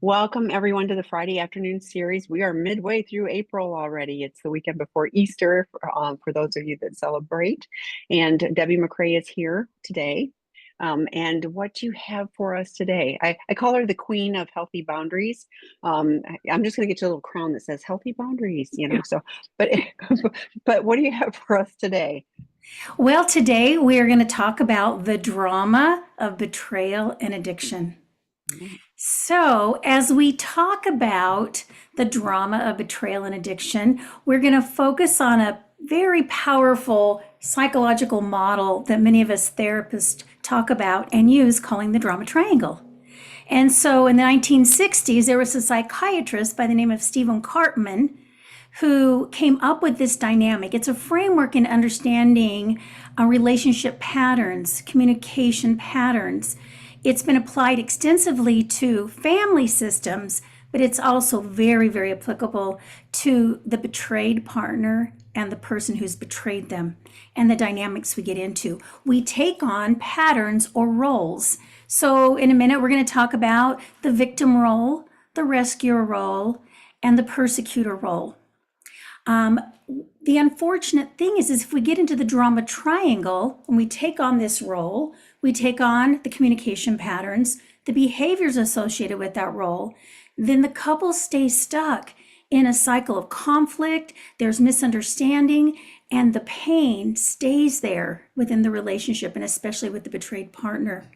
Welcome everyone to the Friday afternoon series. We are midway through April already. It's the weekend before Easter for those of you that celebrate. And Debbie McRae is here today. And what you have for us today, I call her the queen of healthy boundaries. I'm just going to get you a little crown that says healthy boundaries, so, but, but what do you have for us today? Well, today we are going to talk about the drama of betrayal and addiction. So, as we talk about the drama of betrayal and addiction, we're going to focus on a very powerful psychological model that many of us therapists talk about and use, calling the drama triangle. And so, in the 1960s, there was a psychiatrist by the name of Stephen Cartman who came up with this dynamic. It's a framework in understanding relationship patterns, communication patterns. It's been applied extensively to family systems, but it's also very, very applicable to the betrayed partner and the person who's betrayed them and the dynamics we get into. We take on patterns or roles. So in a minute, we're going to talk about the victim role, the rescuer role, and the persecutor role. The unfortunate thing is if we get into the drama triangle and we take on this role, we take on the communication patterns, the behaviors associated with that role, then the couple stays stuck in a cycle of conflict, there's misunderstanding, and the pain stays there within the relationship, and especially with the betrayed partner.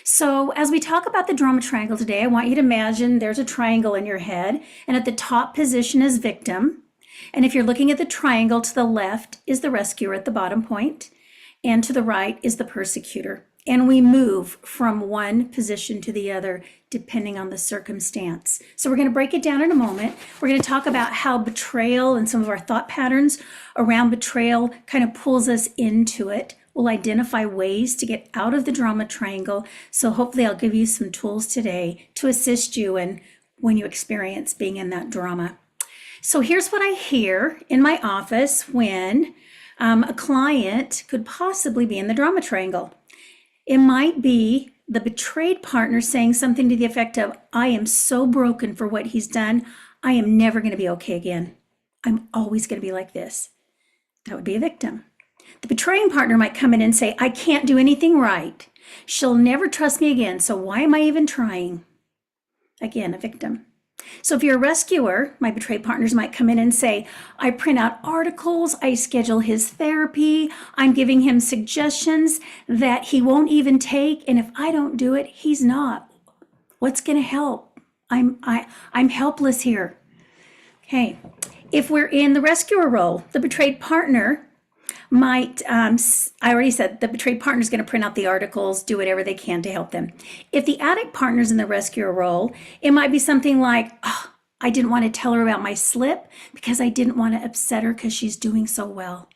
So as we talk about the drama triangle today, I want you to imagine there's a triangle in your head, and at the top position is victim. And if you're looking at the triangle, to the left is the rescuer at the bottom point, and to the right is the persecutor. And we move from one position to the other depending on the circumstance. So we're going to break it down in a moment. We're going to talk about how betrayal and some of our thought patterns around betrayal kind of pulls us into it. We'll identify ways to get out of the drama triangle. So hopefully I'll give you some tools today to assist you in when you experience being in that drama. So here's what I hear in my office when a client could possibly be in the drama triangle. It might be the betrayed partner saying something to the effect of, I am so broken for what he's done. I am never going to be okay again. I'm always going to be like this. That would be a victim. The betraying partner might come in and say, I can't do anything right. She'll never trust me again. So why am I even trying? Again, a victim. So if you're a rescuer, my betrayed partners might come in and say, I print out articles, I schedule his therapy, I'm giving him suggestions that he won't even take, and if I don't do it, he's not. What's going to help? I'm helpless here. Okay. If we're in the rescuer role, the betrayed partner might, I already said the betrayed partner is going to print out the articles, do whatever they can to help them. If the addict partner's in the rescuer role, it might be something like, oh, I didn't want to tell her about my slip because I didn't want to upset her because she's doing so well.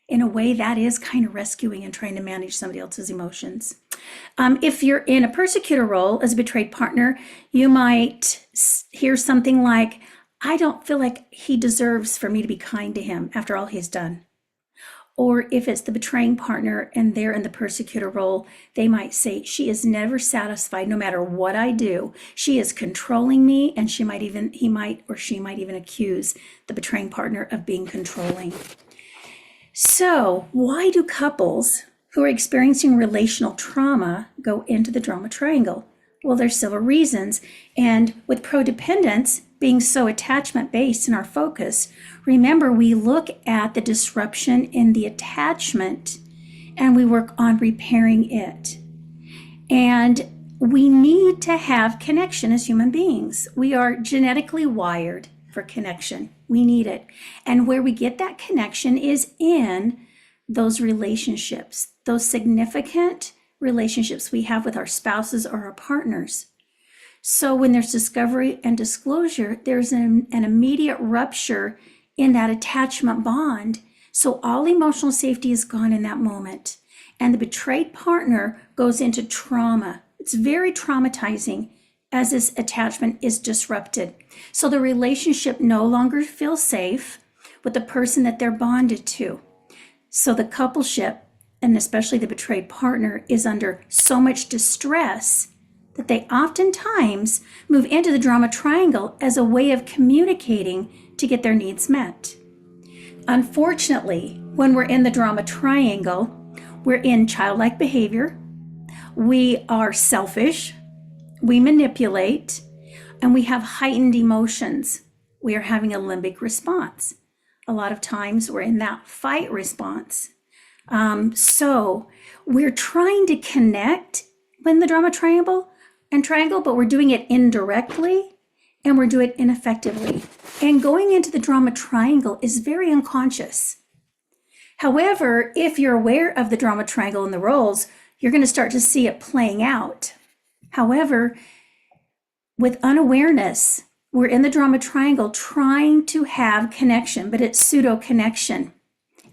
In a way, that is kind of rescuing and trying to manage somebody else's emotions. If you're in a persecutor role as a betrayed partner, you might hear something like, I don't feel like he deserves for me to be kind to him after all he's done. Or if it's the betraying partner and they're in the persecutor role, they might say, she is never satisfied no matter what I do. She is controlling me, and she might even accuse the betraying partner of being controlling. So why do couples who are experiencing relational trauma go into the drama triangle? Well, there's several reasons. And with codependence being so attachment-based in our focus, remember, we look at the disruption in the attachment and we work on repairing it. And we need to have connection as human beings. We are genetically wired for connection. We need it. And where we get that connection is in those relationships, those significant relationships we have with our spouses or our partners. So when there's discovery and disclosure, there's an immediate rupture in that attachment bond. So all emotional safety is gone in that moment. And the betrayed partner goes into trauma. It's very traumatizing as this attachment is disrupted. So the relationship no longer feels safe with the person that they're bonded to. So the coupleship, and especially the betrayed partner, is under so much distress that they oftentimes move into the drama triangle as a way of communicating to get their needs met. Unfortunately, when we're in the drama triangle, we're in childlike behavior, we are selfish, we manipulate, and we have heightened emotions. We are having a limbic response. A lot of times we're in that fight response. So we're trying to connect in the drama triangle, but we're doing it indirectly and we're doing it ineffectively. And going into the drama triangle is very unconscious. However, if you're aware of the drama triangle and the roles, you're going to start to see it playing out. However, with unawareness, we're in the drama triangle trying to have connection, but it's pseudo connection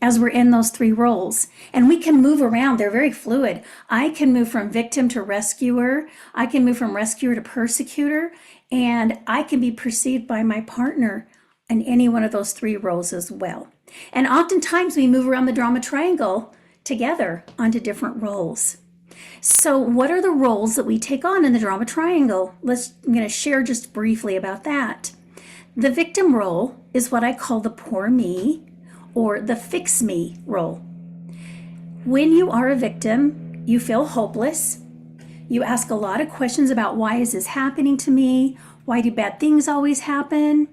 as we're in those three roles. And we can move around. They're very fluid. I can move from victim to rescuer. I can move from rescuer to persecutor. And I can be perceived by my partner in any one of those three roles as well. And oftentimes we move around the drama triangle together onto different roles. So what are the roles that we take on in the drama triangle? I'm going to share just briefly about that. The victim role is what I call the poor me or the fix me role. When you are a victim, you feel hopeless. You ask a lot of questions about why is this happening to me? Why do bad things always happen?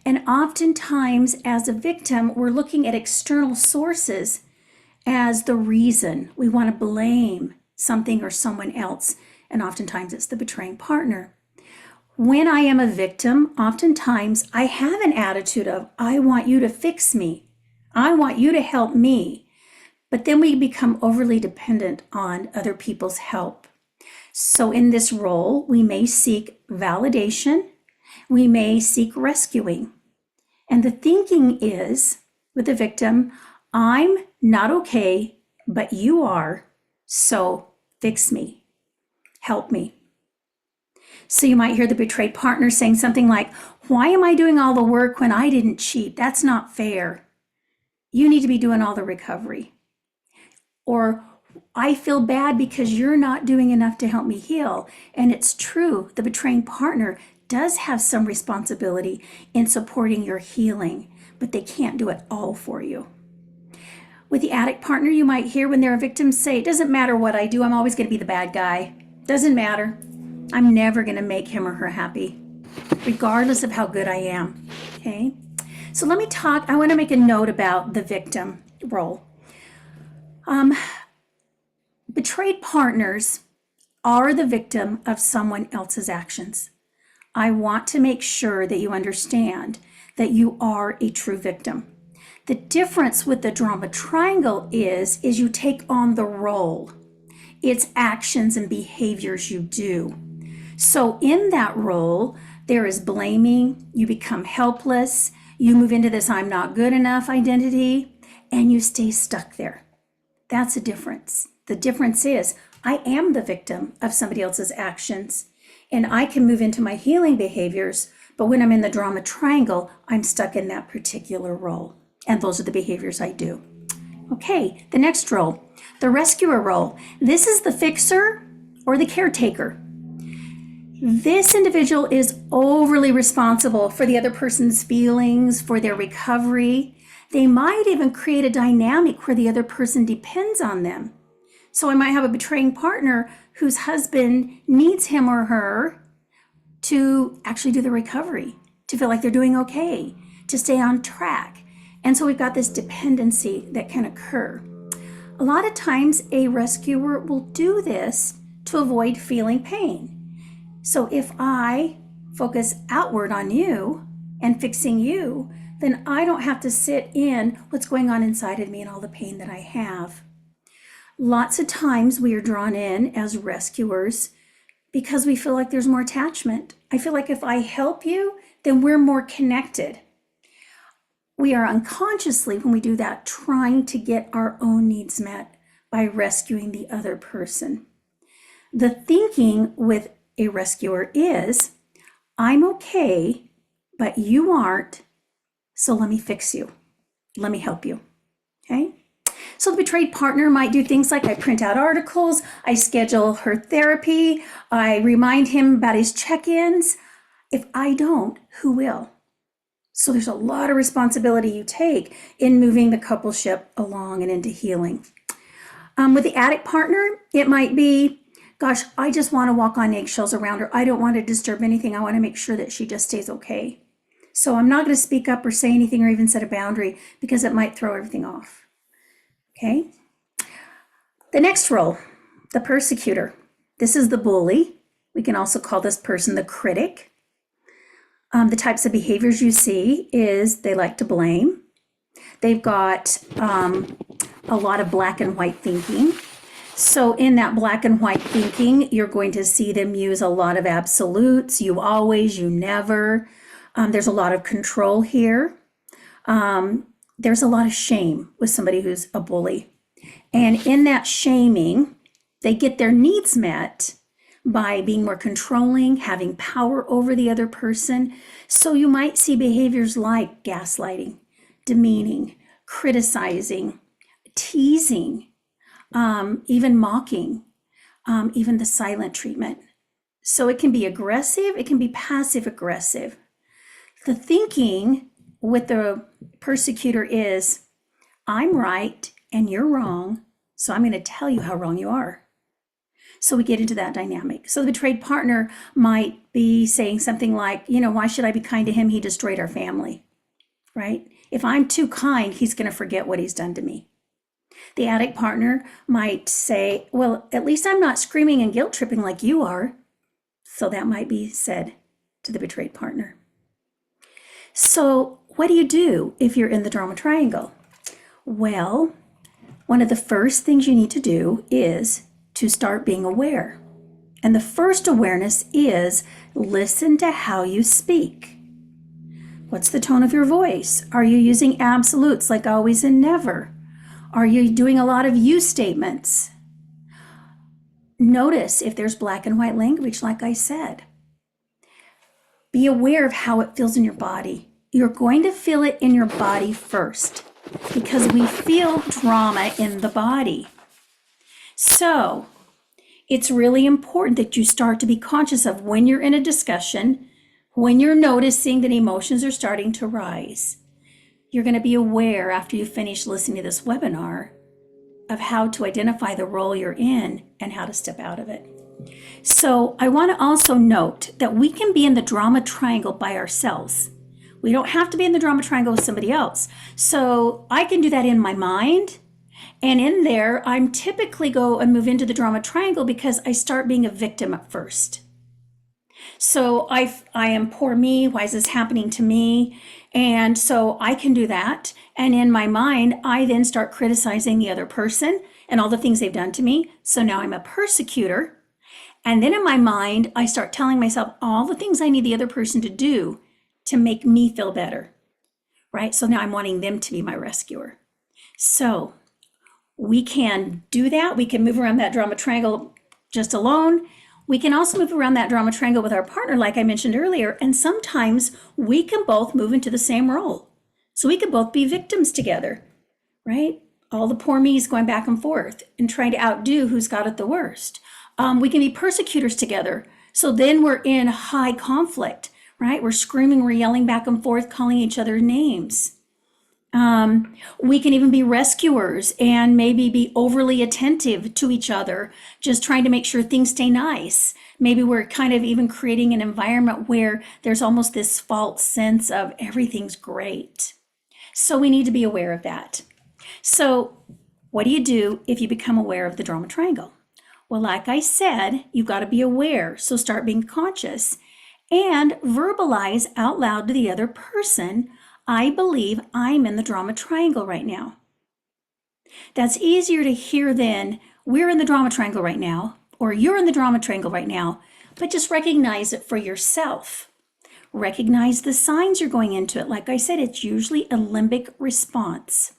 And oftentimes as a victim, we're looking at external sources as the reason. We want to blame something or someone else, and oftentimes it's the betraying partner. When I am a victim, oftentimes I have an attitude of, I want you to fix me. I want you to help me. But then we become overly dependent on other people's help. So in this role, we may seek validation. We may seek rescuing. And the thinking is, with the victim, I'm not okay, but you are. So fix me, help me. So you might hear the betrayed partner saying something like, why am I doing all the work when I didn't cheat? That's not fair. You need to be doing all the recovery. Or I feel bad because you're not doing enough to help me heal. And it's true, the betraying partner does have some responsibility in supporting your healing, but they can't do it all for you. With the addict partner, you might hear when they're a victim say, it doesn't matter what I do, I'm always going to be the bad guy. Doesn't matter. I'm never going to make him or her happy, regardless of how good I am. Okay? So let me talk, I want to make a note about the victim role. Betrayed partners are the victim of someone else's actions. I want to make sure that you understand that you are a true victim. The difference with the drama triangle is you take on the role. It's actions and behaviors you do. So in that role, there is blaming, you become helpless, you move into this I'm not good enough identity, and you stay stuck there. That's a difference. The difference is I am the victim of somebody else's actions, and I can move into my healing behaviors, but when I'm in the drama triangle, I'm stuck in that particular role. And those are the behaviors I do. Okay, the next role, the rescuer role. This is the fixer or the caretaker. This individual is overly responsible for the other person's feelings, for their recovery. They might even create a dynamic where the other person depends on them. So I might have a betraying partner whose husband needs him or her to actually do the recovery, to feel like they're doing okay, to stay on track. And so we've got this dependency that can occur. A lot of times a rescuer will do this to avoid feeling pain. So if I focus outward on you and fixing you, then I don't have to sit in what's going on inside of me and all the pain that I have. Lots of times we are drawn in as rescuers because we feel like there's more attachment. I feel like if I help you, then we're more connected. We are unconsciously, when we do that, trying to get our own needs met by rescuing the other person. The thinking with a rescuer is, I'm okay, but you aren't, so let me fix you. Let me help you. Okay? So the betrayed partner might do things like I print out articles, I schedule her therapy, I remind him about his check-ins. If I don't, who will? So there's a lot of responsibility you take in moving the coupleship along and into healing. With the addict partner, it might be, gosh, I just want to walk on eggshells around her. I don't want to disturb anything. I want to make sure that she just stays okay. So I'm not going to speak up or say anything or even set a boundary because it might throw everything off. Okay. The next role, the persecutor. This is the bully. We can also call this person the critic. The types of behaviors you see is they like to blame. They've got a lot of black and white thinking. So in that black and white thinking, you're going to see them use a lot of absolutes. You always, you never. There's a lot of control here. There's a lot of shame with somebody who's a bully. And in that shaming, they get their needs met by being more controlling, having power over the other person. So you might see behaviors like gaslighting, demeaning, criticizing, teasing, even mocking, even the silent treatment. So it can be aggressive, it can be passive aggressive. The thinking with the persecutor is, I'm right and you're wrong, so I'm going to tell you how wrong you are. So we get into that dynamic. So the betrayed partner might be saying something like, why should I be kind to him? He destroyed our family, right? If I'm too kind, he's going to forget what he's done to me. The addict partner might say, well, at least I'm not screaming and guilt tripping like you are. So that might be said to the betrayed partner. So what do you do if you're in the drama triangle? Well, one of the first things you need to do is to start being aware. And the first awareness is listen to how you speak. What's the tone of your voice? Are you using absolutes like always and never? Are you doing a lot of you statements? Notice if there's black and white language, like I said. Be aware of how it feels in your body. You're going to feel it in your body first because we feel drama in the body. So it's really important that you start to be conscious of when you're in a discussion, when you're noticing that emotions are starting to rise. You're going to be aware after you finish listening to this webinar of how to identify the role you're in and how to step out of it. So I want to also note that we can be in the drama triangle by ourselves. We don't have to be in the drama triangle with somebody else. So I can do that in my mind. And in there, I'm typically go and move into the drama triangle because I start being a victim at first. So I am poor me, why is this happening to me? And so I can do that. And in my mind, I then start criticizing the other person and all the things they've done to me. So now I'm a persecutor. And then in my mind, I start telling myself all the things I need the other person to do to make me feel better, right? So now I'm wanting them to be my rescuer. So we can do that. We can move around that drama triangle just alone. We can also move around that drama triangle with our partner, like I mentioned earlier, and sometimes we can both move into the same role. So we could both be victims together, right? All the poor me's going back and forth and trying to outdo who's got it the worst. We can be persecutors together. So then we're in high conflict, right? We're screaming, we're yelling back and forth, calling each other names. We can even be rescuers and maybe be overly attentive to each other, just trying to make sure things stay nice. Maybe we're kind of even creating an environment where there's almost this false sense of everything's great. So we need to be aware of that. So what do you do if you become aware of the drama triangle? Well, like I said, you've got to be aware. So start being conscious and verbalize out loud to the other person, I believe I'm in the drama triangle right now. That's easier to hear than we're in the drama triangle right now, or you're in the drama triangle right now, but just recognize it for yourself. Recognize the signs you're going into it. Like I said, it's usually a limbic response.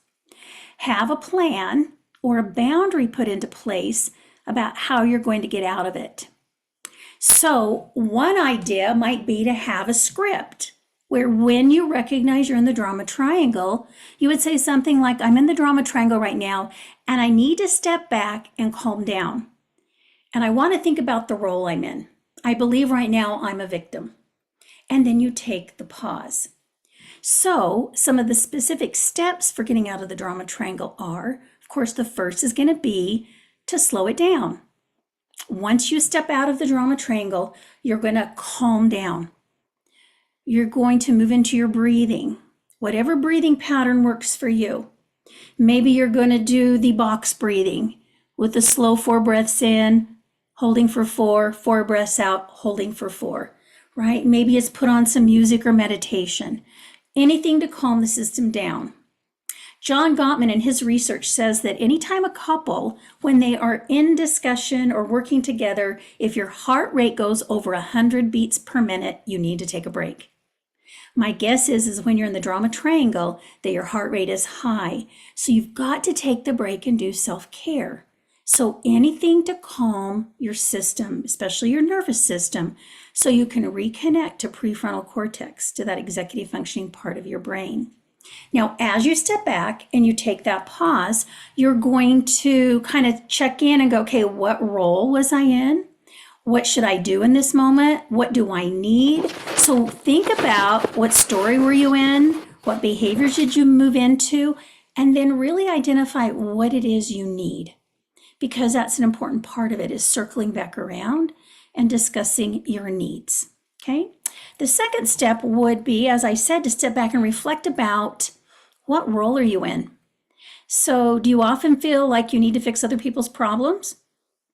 Have a plan or a boundary put into place about how you're going to get out of it. So one idea might be to have a script. where when you recognize you're in the drama triangle, you would say something like, I'm in the drama triangle right now, and I need to step back and calm down. And I want to think about the role I'm in. I believe right now I'm a victim. And then you take the pause. So some of the specific steps for getting out of the drama triangle are, of course, the first is going to be to slow it down. Once you step out of the drama triangle, you're going to calm down. You're going to move into your breathing, whatever breathing pattern works for you. Maybe you're going to do the box breathing with the slow 4 breaths in, holding for 4, 4 breaths out, holding for 4, right? Maybe it's put on some music or meditation, anything to calm the system down. John Gottman in his research says that anytime a couple, when they are in discussion or working together, if your heart rate goes over 100 beats per minute, you need to take a break. My guess is when you're in the drama triangle that your heart rate is high. So you've got to take the break and do self-care. So anything to calm your system, especially your nervous system, so you can reconnect to prefrontal cortex, to that executive functioning part of your brain. Now, as you step back and you take that pause, you're going to kind of check in and go, okay, what role was I in? What should I do in this moment? What do I need? So think about what story were you in? What behaviors did you move into? And then really identify what it is you need, because that's an important part of it, is circling back around and discussing your needs, okay? The second step would be, as I said, to step back and reflect about what role are you in? So do you often feel like you need to fix other people's problems?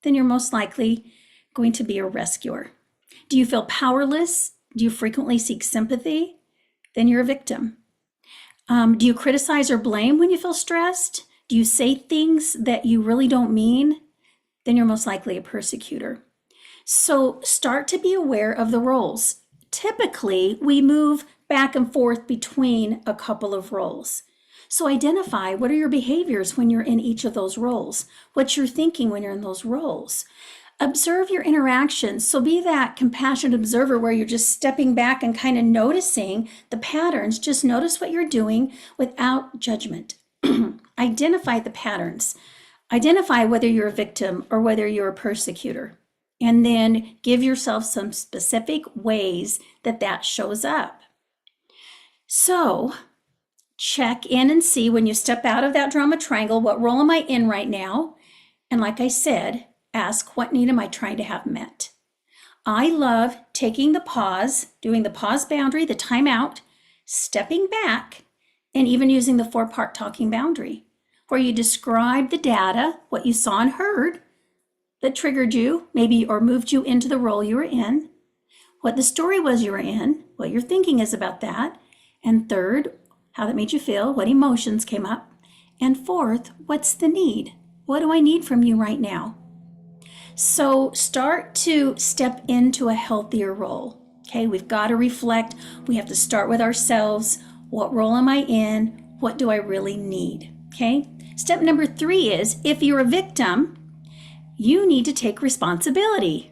Then you're most likely going to be a rescuer. Do you feel powerless? Do you frequently seek sympathy? Then you're a victim. Do you criticize or blame when you feel stressed? Do you say things that you really don't mean? Then you're most likely a persecutor. So start to be aware of the roles. Typically, we move back and forth between a couple of roles. So identify what are your behaviors when you're in each of those roles, what you're thinking when you're in those roles. Observe your interactions. So be that compassionate observer where you're just stepping back and kind of noticing the patterns. Just notice what you're doing without judgment. Identify the patterns. Identify whether you're a victim or whether you're a persecutor. And then give yourself some specific ways that that shows up. So check in and see when you step out of that drama triangle, what role am I in right now? And like I said, ask, what need am I trying to have met? I love taking the pause, doing the pause boundary, the timeout, stepping back, and even using the 4-part talking boundary, where you describe the data, what you saw and heard that triggered you, maybe, or moved you into the role you were in, what the story was you were in, what your thinking is about that, and third, how that made you feel, what emotions came up, and fourth, what's the need? What do I need from you right now? So start to step into a healthier role. Okay, we've got to reflect. We have to start with ourselves. What role am I in? What do I really need? Okay, step number 3 is, if you're a victim, you need to take responsibility.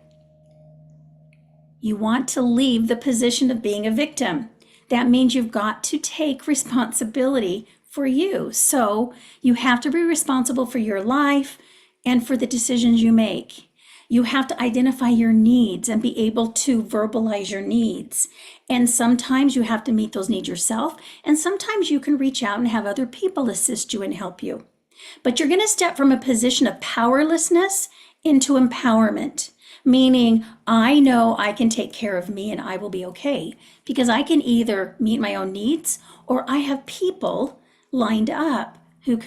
You want to leave the position of being a victim. That means you've got to take responsibility for you. So you have to be responsible for your life and for the decisions you make. You have to identify your needs and be able to verbalize your needs. And sometimes you have to meet those needs yourself, and sometimes you can reach out and have other people assist you and help you. But you're going to step from a position of powerlessness into empowerment, meaning I know I can take care of me and I will be okay, because I can either meet my own needs or I have people lined up who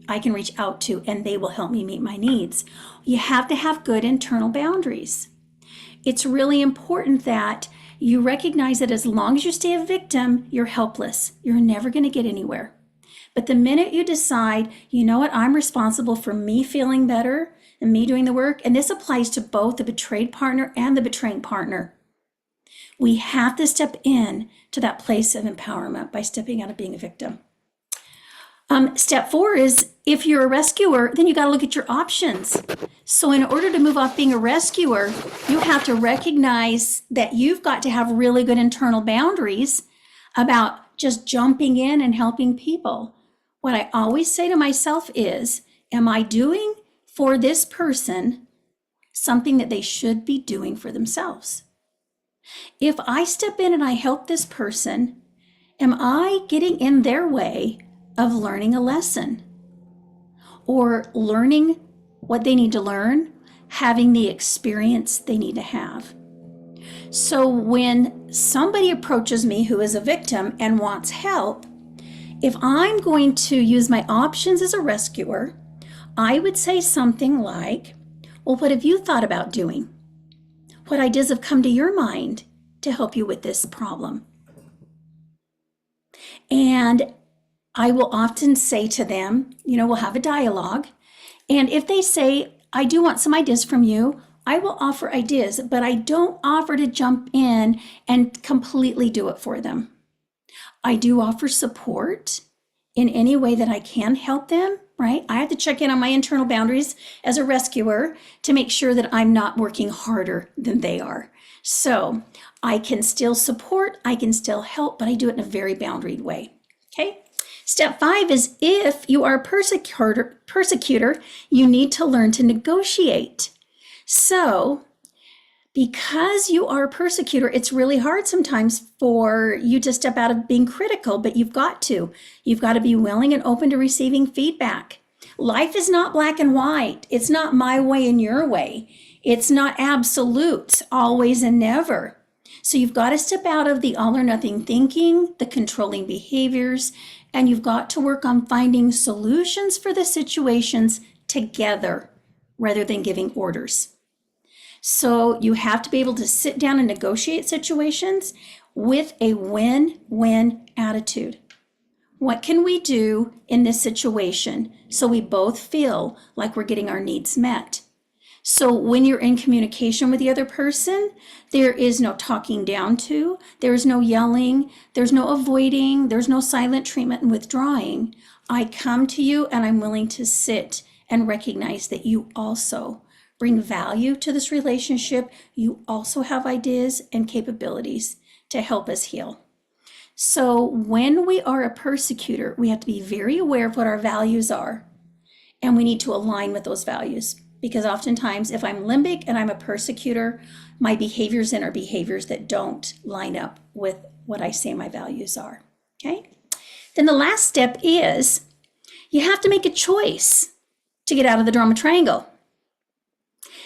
I can reach out to, and they will help me meet my needs. You have to have good internal boundaries. It's really important that you recognize that as long as you stay a victim, you're helpless. You're never going to get anywhere. But the minute you decide, you know what, I'm responsible for me feeling better and me doing the work, and this applies to both the betrayed partner and the betraying partner, we have to step in to that place of empowerment by stepping out of being a victim. Step 4 is, if you're a rescuer, then you got to look at your options. So in order to move off being a rescuer, you have to recognize that you've got to have really good internal boundaries about just jumping in and helping people. What I always say to myself is, am I doing for this person something that they should be doing for themselves? If I step in and I help this person, am I getting in their way of learning a lesson or learning what they need to learn, having the experience they need to have? So when somebody approaches me who is a victim and wants help, if I'm going to use my options as a rescuer, I would say something like, well, what have you thought about doing? What ideas have come to your mind to help you with this problem? And I will often say to them, we'll have a dialogue. And if they say, I do want some ideas from you, I will offer ideas, but I don't offer to jump in and completely do it for them. I do offer support in any way that I can help them, right? I have to check in on my internal boundaries as a rescuer to make sure that I'm not working harder than they are. So I can still support, I can still help, but I do it in a very boundaried way, okay? Step 5 is if you are a persecutor, you need to learn to negotiate. So because you are a persecutor, it's really hard sometimes for you to step out of being critical, but you've got to. You've got to be willing and open to receiving feedback. Life is not black and white. It's not my way and your way. It's not absolutes, always and never. So you've got to step out of the all or nothing thinking, the controlling behaviors, and you've got to work on finding solutions for the situations together rather than giving orders. So you have to be able to sit down and negotiate situations with a win-win attitude. What can we do in this situation so we both feel like we're getting our needs met? So when you're in communication with the other person, there is no talking down to, there's no yelling, there's no avoiding, there's no silent treatment and withdrawing. I come to you and I'm willing to sit and recognize that you also bring value to this relationship. You also have ideas and capabilities to help us heal. So when we are a persecutor, we have to be very aware of what our values are, and we need to align with those values. Because oftentimes, if I'm limbic and I'm a persecutor, my behaviors are behaviors that don't line up with what I say my values are. Okay? Then the last step is you have to make a choice to get out of the drama triangle.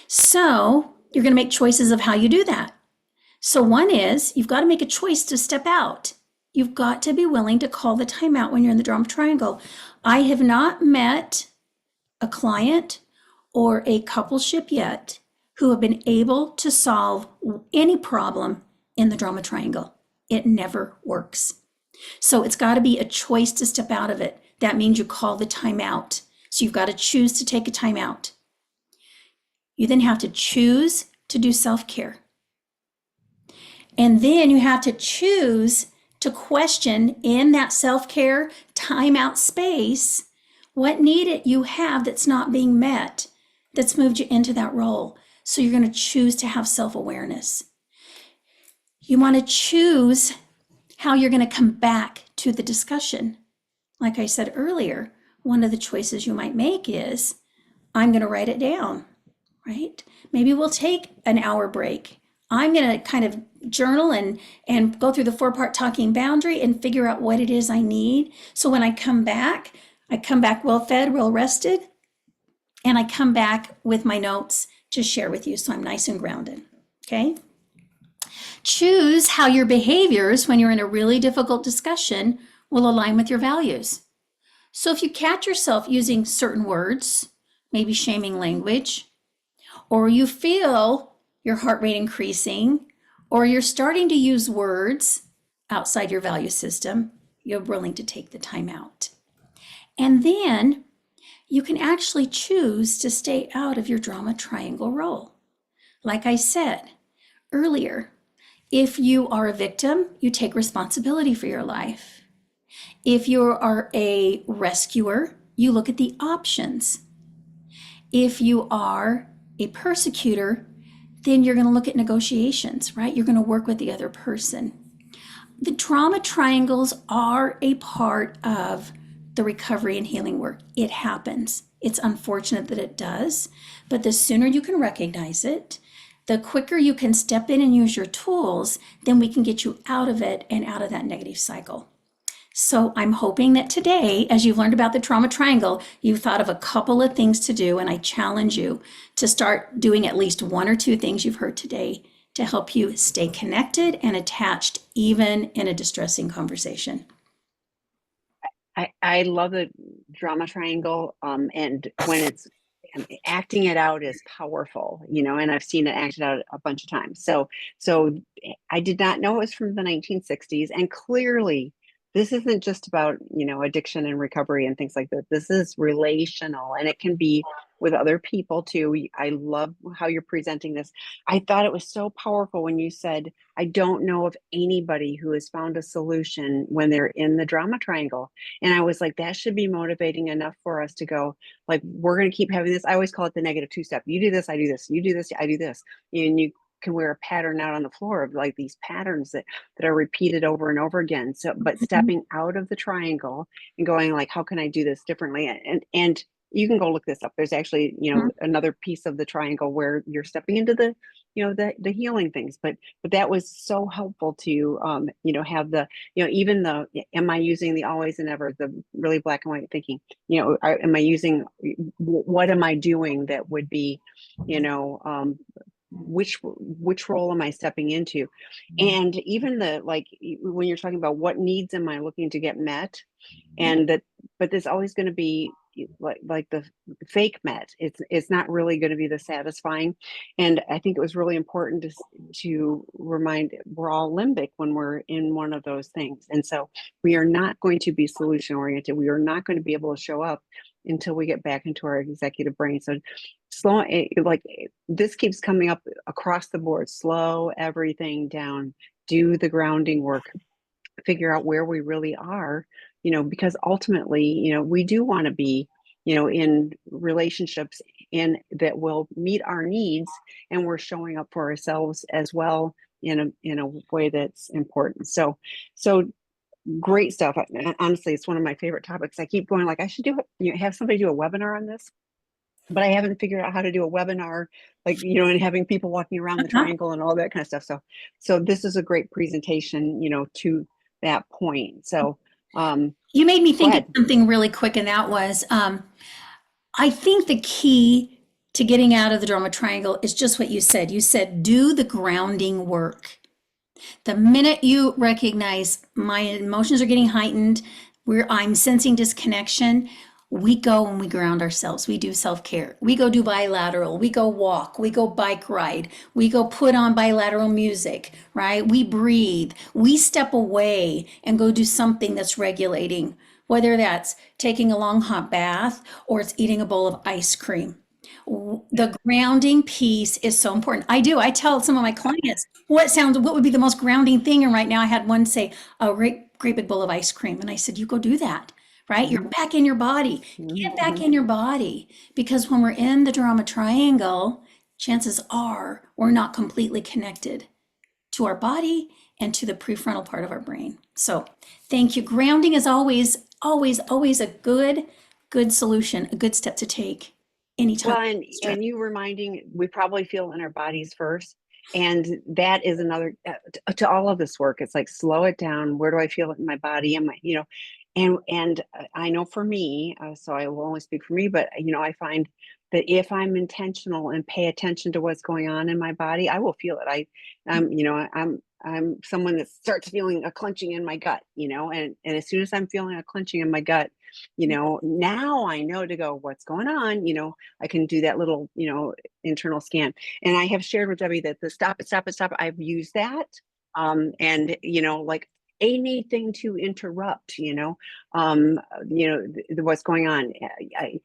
So you're going to make choices of how you do that. So one is you've got to make a choice to step out. You've got to be willing to call the timeout when you're in the drama triangle. I have not met a client or a coupleship yet who have been able to solve any problem in the drama triangle. It never works. So it's got to be a choice to step out of it. That means you call the timeout. So you've got to choose to take a timeout. You then have to choose to do self-care. And then you have to choose to question in that self-care timeout space what need you have that's not being met, that's moved you into that role. So you're going to choose to have self-awareness. You want to choose how you're going to come back to the discussion. Like I said earlier, one of the choices you might make is, I'm going to write it down. Right? Maybe we'll take an hour break. I'm going to kind of journal and go through the 4-part talking boundary and figure out what it is I need. So when I come back well fed, well rested, and I come back with my notes to share with you so I'm nice and grounded. Okay? Choose how your behaviors when you're in a really difficult discussion will align with your values. So if you catch yourself using certain words, maybe shaming language, or you feel your heart rate increasing, or you're starting to use words outside your value system, you're willing to take the time out. And then you can actually choose to stay out of your drama triangle role. Like I said earlier, if you are a victim, you take responsibility for your life. If you are a rescuer, you look at the options. If you are a persecutor, then you're going to look at negotiations, right? You're going to work with the other person. The trauma triangles are a part of the recovery and healing work. It happens. It's unfortunate that it does, but the sooner you can recognize it, the quicker you can step in and use your tools, then we can get you out of it and out of that negative cycle. So I'm hoping that today, as you've learned about the trauma triangle, you've thought of a couple of things to do, and I challenge you to start doing at least one or two things you've heard today to help you stay connected and attached, even in a distressing conversation. I love the drama triangle, and when it's acting it out is powerful, and I've seen it acted out a bunch of times. So I did not know it was from the 1960s, and clearly this isn't just about, addiction and recovery and things like that. This is relational, and it can be with other people too. I love how you're presenting this. I thought it was so powerful when you said, I don't know of anybody who has found a solution when they're in the drama triangle. And I was like, that should be motivating enough for us to go, like, we're going to keep having this. I always call it the negative two step. You do this, I do this. You do this, I do this. And you can wear a pattern out on the floor of like these patterns that are repeated over and over again. So, but stepping out of the triangle and going like, how can I do this differently? And you can go look this up. There's actually, another piece of the triangle where you're stepping into the, the healing things. But that was so helpful to, have the, even the, am I using the always and ever, the really black and white thinking, am I using, what am I doing that would be, which role am I stepping into? And even the, like, when you're talking about what needs am I looking to get met, and that, but there's always going to be like the fake met. It's not really going to be the satisfying. And I think it was really important to remind, we're all limbic when we're in one of those things, and so we are not going to be solution oriented. We are not going to be able to show up until we get back into our executive brain. So slow, like this keeps coming up across the board. Slow everything down, do the grounding work, figure out where we really are, because ultimately, we do want to be, in relationships and that will meet our needs, and we're showing up for ourselves as well in a way that's important. So great stuff. Honestly, it's one of my favorite topics. I keep going like, I should have somebody do a webinar on this, but I haven't figured out how to do a webinar, like, and having people walking around the triangle and all that kind of stuff. So this is a great presentation, to that point. So, You made me think of something really quick, and that was, I think the key to getting out of the drama triangle is just what you said. You said, do the grounding work. The minute you recognize my emotions are getting heightened, I'm sensing disconnection, we go and we ground ourselves. We do self-care. We go do bilateral. We go walk. We go bike ride. We go put on bilateral music, right? We breathe. We step away and go do something that's regulating, whether that's taking a long hot bath or it's eating a bowl of ice cream. The grounding piece is so important. I tell some of my clients what would be the most grounding thing. And right now I had one say a great big bowl of ice cream. And I said, you go do that, right? You're back in your body. Get back in your body. Because when we're in the drama triangle, chances are we're not completely connected to our body and to the prefrontal part of our brain. So thank you. Grounding is always, always, always a good solution, a good step to take. Anytime. Well, and you reminding, we probably feel in our bodies first. And that is another, to all of this work. It's like, slow it down. Where do I feel it in my body? Am I, and I know for me, so I will only speak for me, but, I find that if I'm intentional and pay attention to what's going on in my body, I will feel it. I'm someone that starts feeling a clenching in my gut, and as soon as I'm feeling a clenching in my gut, now I know to go, what's going on? I can do that little, internal scan. And I have shared with Debbie that the stop it, stop it, stop it, I've used that. And, like anything to interrupt, what's going on. I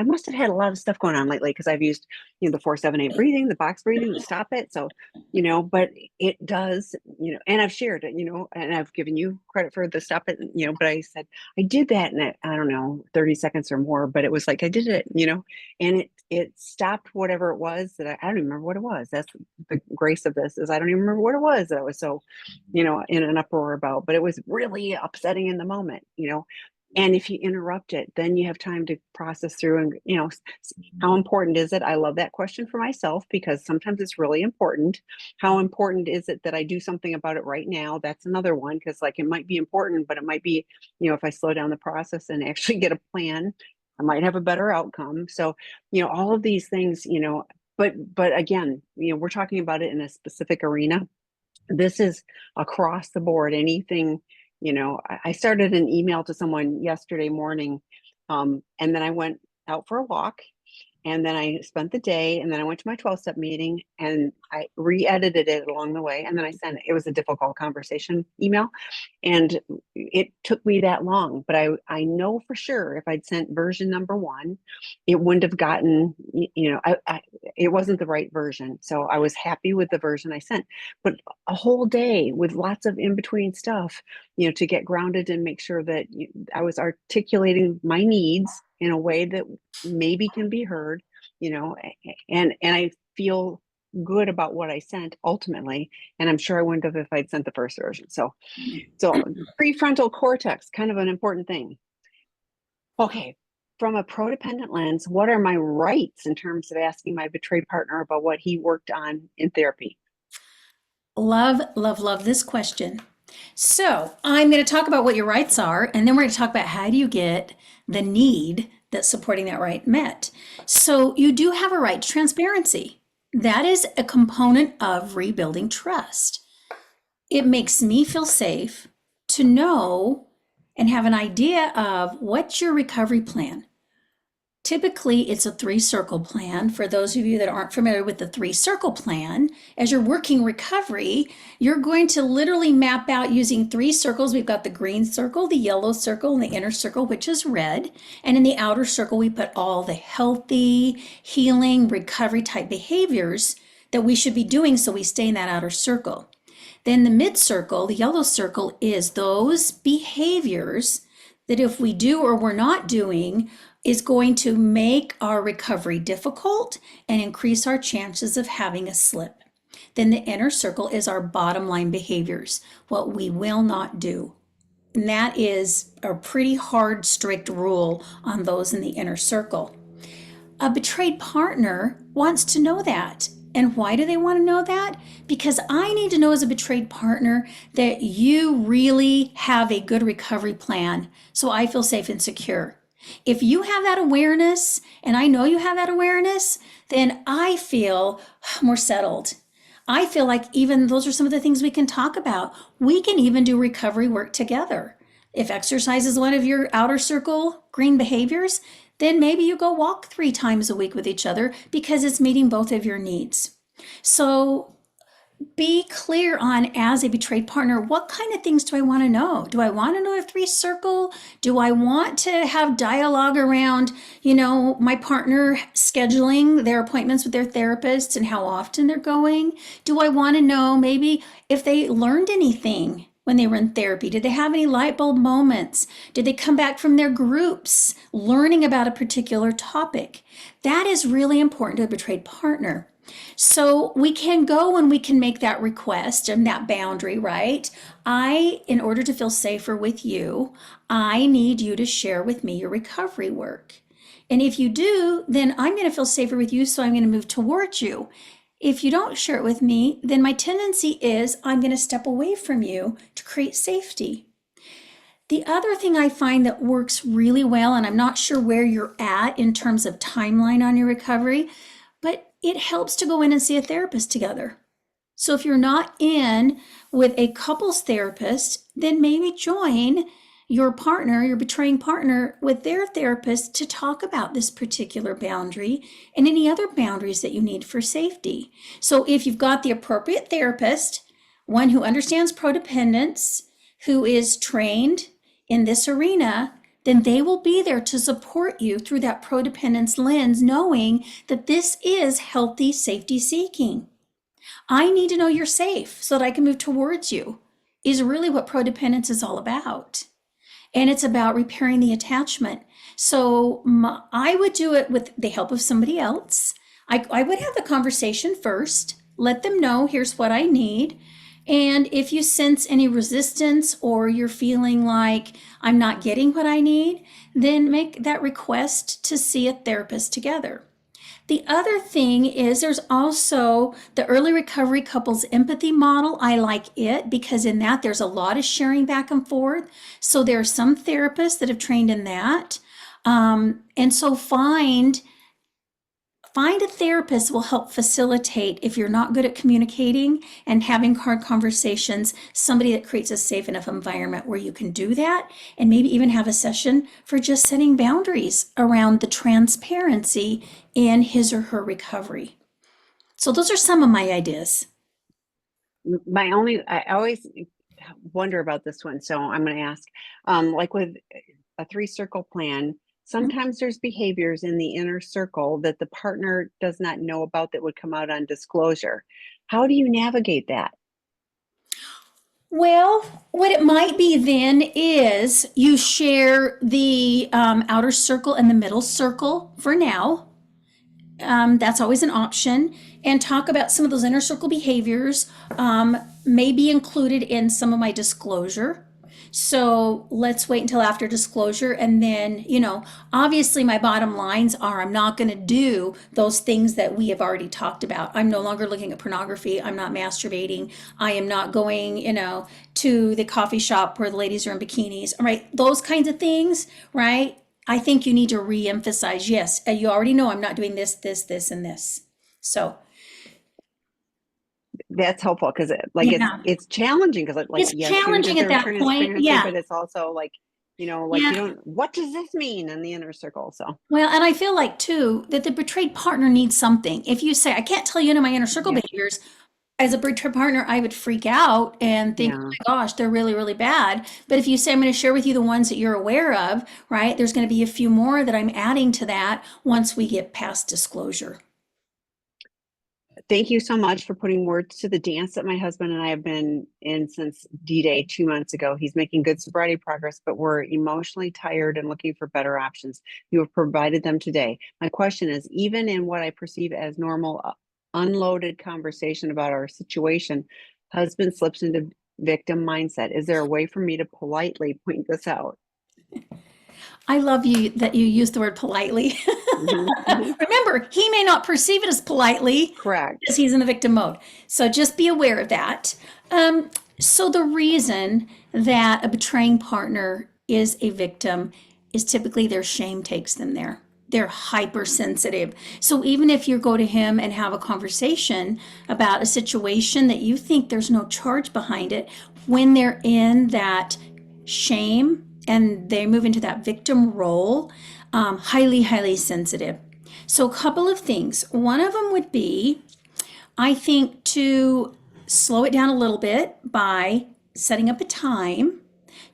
must have had a lot of stuff going on lately because I've used, the 4-7-8 breathing, the box breathing, the stop it. So, but it does, and I've shared it, and I've given you credit for the stop it, but I said, I did that in, I don't know, 30 seconds or more, but it was like, I did it, and it stopped whatever it was that I don't even remember what it was. That's the grace of this, is I don't even remember what it was that I was so, in an uproar about, but it was really upsetting in the moment. And if you interrupt it, then you have time to process through and, how important is it? I love that question for myself because sometimes it's really important. How important is it that I do something about it right now? That's another one, because like it might be important, but it might be, if I slow down the process and actually get a plan, I might have a better outcome. So, all of these things, but again, we're talking about it in a specific arena. This is across the board. Anything, I started an email to someone yesterday morning, and then I went out for a walk, and then I spent the day, and then I went to my 12-step meeting, and I re-edited it along the way, and then I sent it. It was a difficult conversation email, and it took me that long. But I know for sure if I'd sent version number 1, it wouldn't have gotten, it wasn't the right version. So I was happy with the version I sent. But a whole day with lots of in-between stuff, to get grounded and make sure that I was articulating my needs in a way that maybe can be heard, and I feel good about what I sent ultimately. And I'm sure I wouldn't have if I'd sent the first version. So prefrontal cortex, kind of an important thing. Okay. From a codependent lens, what are my rights in terms of asking my betrayed partner about what he worked on in therapy? Love, love, love this question. So I'm going to talk about what your rights are, and then we're going to talk about how do you get the need that's supporting that right met. So you do have a right to transparency. That is a component of rebuilding trust. It makes me feel safe to know and have an idea of what's your recovery plan. Typically, it's a 3-circle plan. For those of you that aren't familiar with the 3-circle plan, as you're working recovery, you're going to literally map out using 3 circles. We've got the green circle, the yellow circle, and the inner circle, which is red. And in the outer circle, we put all the healthy, healing, recovery type behaviors that we should be doing so we stay in that outer circle. Then the mid circle, the yellow circle, is those behaviors that if we do or we're not doing, is going to make our recovery difficult and increase our chances of having a slip. Then the inner circle is our bottom line behaviors, what we will not do. And that is a pretty hard, strict rule on those in the inner circle. A betrayed partner wants to know that. And why do they want to know that? Because I need to know as a betrayed partner that you really have a good recovery plan so I feel safe and secure. If you have that awareness, and I know you have that awareness, then I feel more settled. I feel like even those are some of the things we can talk about. We can even do recovery work together. If exercise is one of your outer circle green behaviors, then maybe you go walk 3 times a week with each other because it's meeting both of your needs. So be clear on, as a betrayed partner, what kind of things do I want to know? Do I want to know a 3-circle? Do I want to have dialogue around, my partner scheduling their appointments with their therapists and how often they're going? Do I want to know maybe if they learned anything when they were in therapy? Did they have any light bulb moments? Did they come back from their groups learning about a particular topic? That is really important to a betrayed partner. So we can go and we can make that request and that boundary, right? In order to feel safer with you, I need you to share with me your recovery work. And if you do, then I'm going to feel safer with you, so I'm going to move towards you. If you don't share it with me, then my tendency is I'm going to step away from you to create safety. The other thing I find that works really well, and I'm not sure where you're at in terms of timeline on your recovery, but it helps to go in and see a therapist together. So if you're not in with a couples therapist, then maybe join your partner, your betraying partner, with their therapist to talk about this particular boundary and any other boundaries that you need for safety. So if you've got the appropriate therapist, one who understands codependence, who is trained in this arena, then they will be there to support you through that codependence lens, knowing that this is healthy safety seeking. I need to know you're safe so that I can move towards you, is really what codependence is all about. and it's about repairing the attachment. So I would do it with the help of somebody else. I would have the conversation first, let them know here's what I need. And if you sense any resistance or you're feeling like I'm not getting what I need, then make that request to see a therapist together. The other thing is there's also the early recovery couples empathy model. I like it because in that there's a lot of sharing back and forth. So there are some therapists that have trained in that. And so find a therapist will help facilitate if you're not good at communicating and having hard conversations, somebody that creates a safe enough environment where you can do that, and maybe even have a session for just setting boundaries around the transparency in his or her recovery. So those are some of my ideas. I always wonder about this one, so I'm going to ask, like with a 3-circle plan, sometimes there's behaviors in the inner circle that the partner does not know about that would come out on disclosure. How do you navigate that? Well, what it might be then is you share the outer circle and the middle circle for now. That's always an option. And talk about some of those inner circle behaviors may be included in some of my disclosure. So let's wait until after disclosure. And then, obviously my bottom lines are I'm not going to do those things that we have already talked about. I'm no longer looking at pornography. I'm not masturbating. I am not going, to the coffee shop where the ladies are in bikinis, right? Those kinds of things, right? I think you need to re-emphasize, yes, you already know I'm not doing this, this, and this. So That's helpful because yeah, it's challenging because it's yes, you challenging at deserve that point. transparency, Yeah, but it's also you yeah. don't, what does this mean in the inner circle? So Well, and I feel like too that the betrayed partner needs something. If you say, I can't tell you my inner circle yeah, behaviors, as a betrayed partner, I would freak out and think, oh yeah. my gosh, they're really, really bad. But if you say, I'm going to share with you the ones that you're aware of, right, there's going to be a few more that I'm adding to that once we get past disclosure. Thank you so much for putting words to the dance that my husband and I have been in since D-Day 2 months ago. He's making good sobriety progress, but we're emotionally tired and looking for better options. You have provided them today. My question is, even in what I perceive as normal, unloaded conversation about our situation, husband slips into victim mindset. Is there a way for me to politely point this out? I love you that you use the word politely. Mhm. Remember, he may not perceive it as politely Correct. because he's in the victim mode. So just be aware of that. So the reason that a betraying partner is a victim is typically their shame takes them there. They're hypersensitive. So even if you go to him and have a conversation about a situation that you think there's no charge behind it, when they're in that shame and they move into that victim role, highly, highly sensitive. So, a couple of things. One of them would be, I think, to slow it down a little bit by setting up a time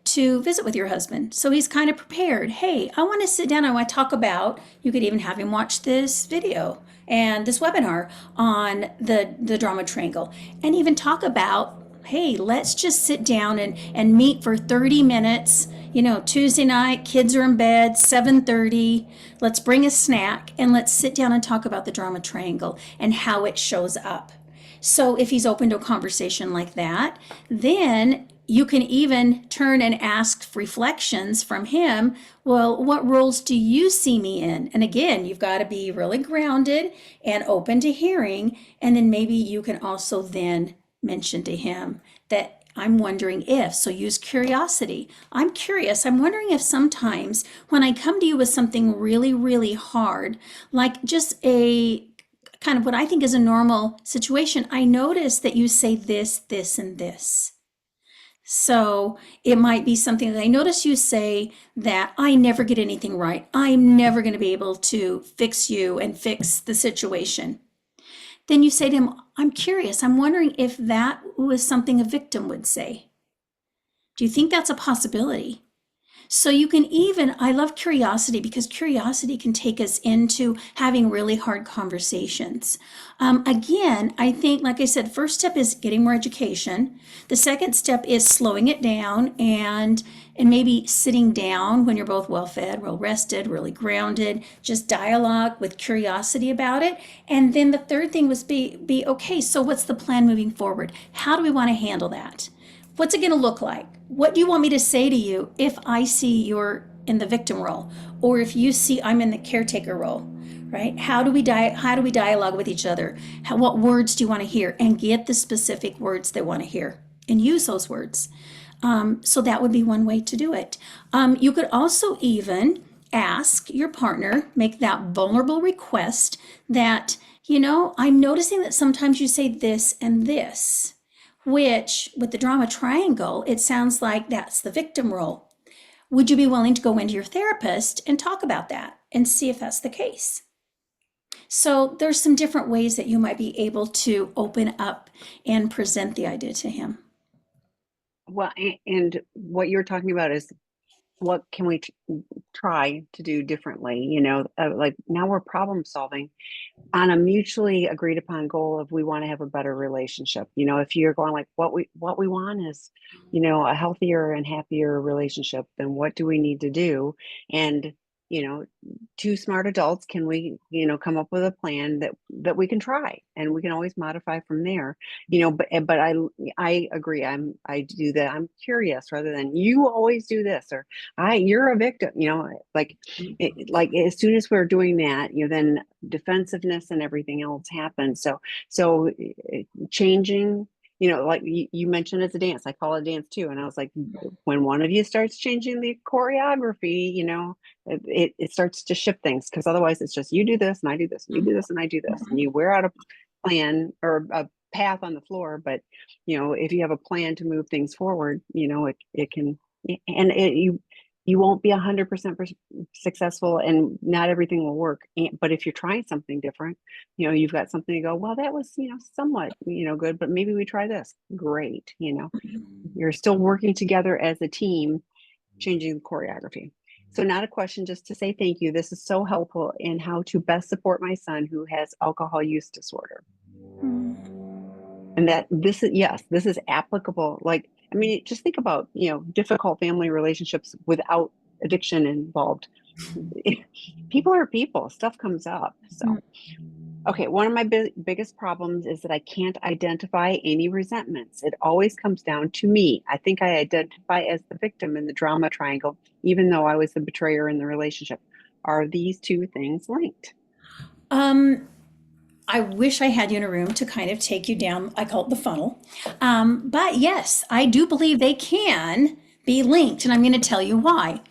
to visit with your husband. So he's kind of prepared. Hey, I want to sit down. I want to talk about, you could even have him watch this video and this webinar on the drama triangle and even talk about, hey, let's just sit down and meet for 30 minutes. Tuesday night, kids are in bed, 7:30. Let's bring a snack and let's sit down and talk about the drama triangle and how it shows up. So if he's open to a conversation like that, then you can even turn and ask reflections from him. Well, what roles do you see me in? And again, you've got to be really grounded and open to hearing. And then maybe you can also then mention to him that I'm wondering if, so use curiosity. I'm curious. I'm wondering if sometimes when I come to you with something really, really hard, like just a kind of what I think is a normal situation, I notice that you say this, this, and this. So it might be something that I notice you say that I never get anything right. I'm never going to be able to fix you and fix the situation. Then you say to him, I'm curious. I'm wondering if that was something a victim would say. Do you think that's a possibility? So you can even, I love curiosity because curiosity can take us into having really hard conversations. Again, I think, like I said, first step is getting more education. The second step is slowing it down and maybe sitting down when you're both well fed, well rested, really grounded, just dialogue with curiosity about it. And then the third thing was be okay, so what's the plan moving forward? How do we want to handle that? What's it going to look like? What do you want me to say to you if I see you're in the victim role, or if you see I'm in the caretaker role? Right? How do we dialogue with each other? What words do you want to hear? And get the specific words they want to hear and use those words. So that would be one way to do it. You could also even ask your partner, make that vulnerable request that, I'm noticing that sometimes you say this and this, which with the drama triangle, it sounds like that's the victim role. Would you be willing to go into your therapist and talk about that and see if that's the case? So there's some different ways that you might be able to open up and present the idea to him. Well, and what you're talking about is what can we try to do differently? Like now we're problem solving on a mutually agreed upon goal of we want to have a better relationship. If you're going like what we want is, a healthier and happier relationship, then what do we need to do? And you know, two smart adults, can we, come up with a plan that we can try, and we can always modify from there. But I agree. I do that. I'm curious rather than you always do this, or you're a victim. Like as soon as we're doing that, then defensiveness and everything else happens. So changing, like you mentioned, it's a dance. I call it a dance too. And I was like, when one of you starts changing the choreography, it starts to shift things, because otherwise it's just you do this and I do this and you do this and I do this, and you wear out a plan or a path on the floor. But if you have a plan to move things forward, it can, and you won't be 100% successful, and not everything will work. But if you're trying something different, you've got something to go, well, that was, somewhat, good, but maybe we try this. Great. You're still working together as a team, changing the choreography. So not a question, just to say thank you. This is so helpful in how to best support my son who has alcohol use disorder. And that this is, yes, this is applicable. Like, I mean, just think about, difficult family relationships without addiction involved. People are people, stuff comes up. So, okay, one of my biggest problems is that I can't identify any resentments. It always comes down to me. I think I identify as the victim in the drama triangle, even though I was the betrayer in the relationship. Are these two things linked? I wish I had you in a room to kind of take you down. I call it the funnel. But yes, I do believe they can be linked, and I'm going to tell you why.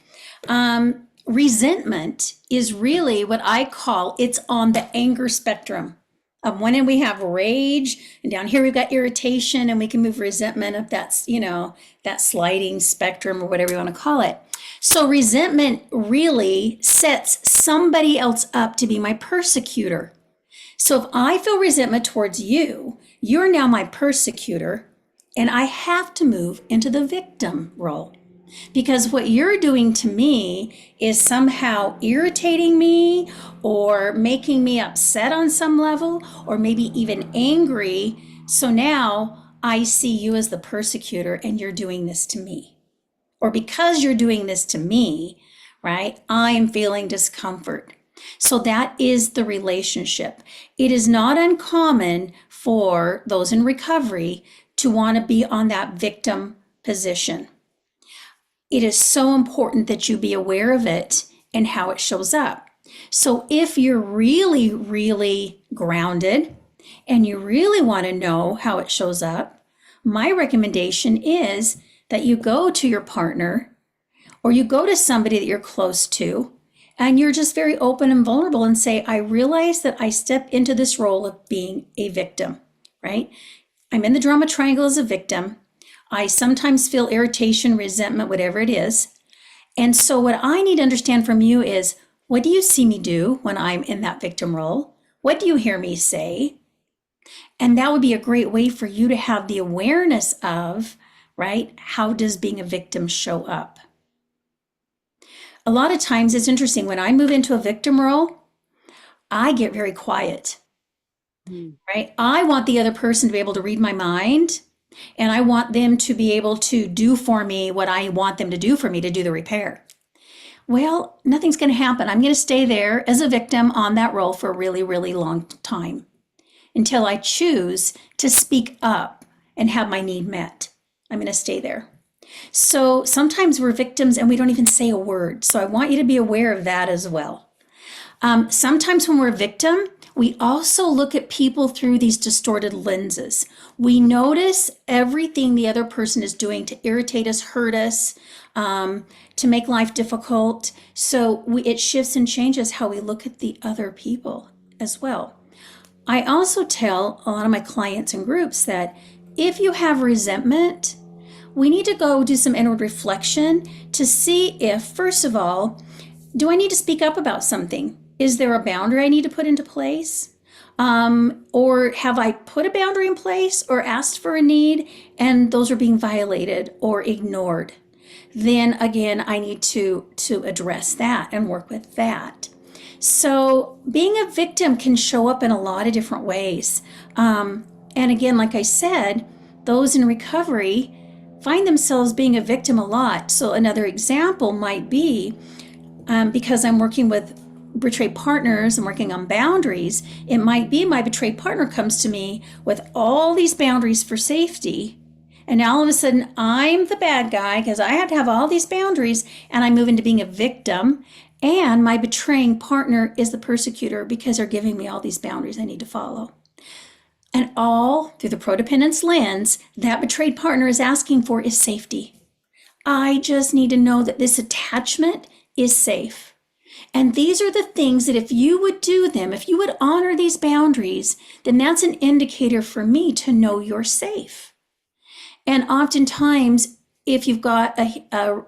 Resentment is really what I call, it's on the anger spectrum. One end we have rage, and down here we've got irritation, and we can move resentment up that sliding spectrum, or whatever you want to call it. So resentment really sets somebody else up to be my persecutor. So if I feel resentment towards you, you're now my persecutor, and I have to move into the victim role. Because what you're doing to me is somehow irritating me, or making me upset on some level, or maybe even angry. So now I see you as the persecutor, and you're doing this to me. Or because you're doing this to me, right, I'm feeling discomfort. So that is the relationship. It is not uncommon for those in recovery to want to be on that victim position. It is so important that you be aware of it and how it shows up. So if you're really, really grounded and you really want to know how it shows up, my recommendation is that you go to your partner, or you go to somebody that you're close to, and you're just very open and vulnerable and say, I realize that I step into this role of being a victim, right? I'm in the drama triangle as a victim. I sometimes feel irritation, resentment, whatever it is. And so what I need to understand from you is, what do you see me do when I'm in that victim role? What do you hear me say? And that would be a great way for you to have the awareness of, right, how does being a victim show up? A lot of times it's interesting when I move into a victim role, I get very quiet, Mm. right? I want the other person to be able to read my mind, and I want them to be able to do for me what I want them to do for me to do the repair. Well, nothing's going to happen. I'm going to stay there as a victim on that role for a really, really long time until I choose to speak up and have my need met. I'm going to stay there. So sometimes we're victims and we don't even say a word. So I want you to be aware of that as well. Sometimes when we're a victim, we also look at people through these distorted lenses. We notice everything the other person is doing to irritate us, hurt us, to make life difficult. So it shifts and changes how we look at the other people as well. I also tell a lot of my clients and groups that if you have resentment, we need to go do some inward reflection to see if, first of all, do I need to speak up about something? Is there a boundary I need to put into place? Or have I put a boundary in place or asked for a need and those are being violated or ignored? Then again, I need to address that and work with that. So being a victim can show up in a lot of different ways. And again, like I said, those in recovery find themselves being a victim a lot. So another example might be because I'm working with betrayed partners and working on boundaries, it might be my betrayed partner comes to me with all these boundaries for safety. And now all of a sudden I'm the bad guy because I have to have all these boundaries and I move into being a victim. And my betraying partner is the persecutor because they're giving me all these boundaries I need to follow. And all through the codependence lens, that betrayed partner is asking for is safety. I just need to know that this attachment is safe. And these are the things that if you would do them, if you would honor these boundaries, then that's an indicator for me to know you're safe. And oftentimes, if you've got a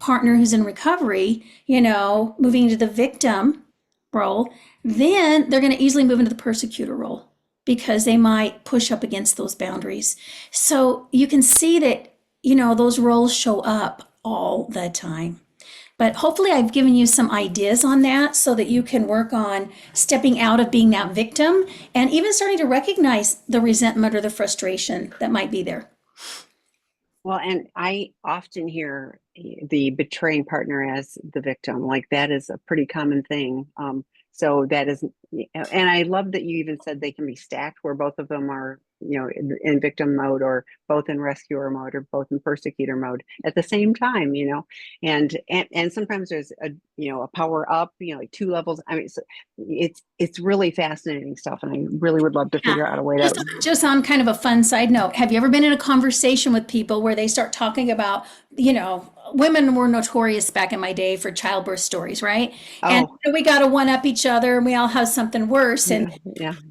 partner who's in recovery, moving into the victim role, then they're going to easily move into the persecutor role because they might push up against those boundaries. So you can see that, those roles show up all the time. But hopefully I've given you some ideas on that so that you can work on stepping out of being that victim and even starting to recognize the resentment or the frustration that might be there. Well, and I often hear the betraying partner as the victim. Like that is a pretty common thing. So that is, and I love that you even said they can be stacked where both of them are, in victim mode or both in rescuer mode or both in persecutor mode at the same time, and sometimes there's a power up, like two levels. I mean, it's really fascinating stuff. And I really would love to figure out a way to just on kind of a fun side note, have you ever been in a conversation with people where they start talking about, women were notorious back in my day for childbirth stories, right? And we got to one up each other and we all have something worse. And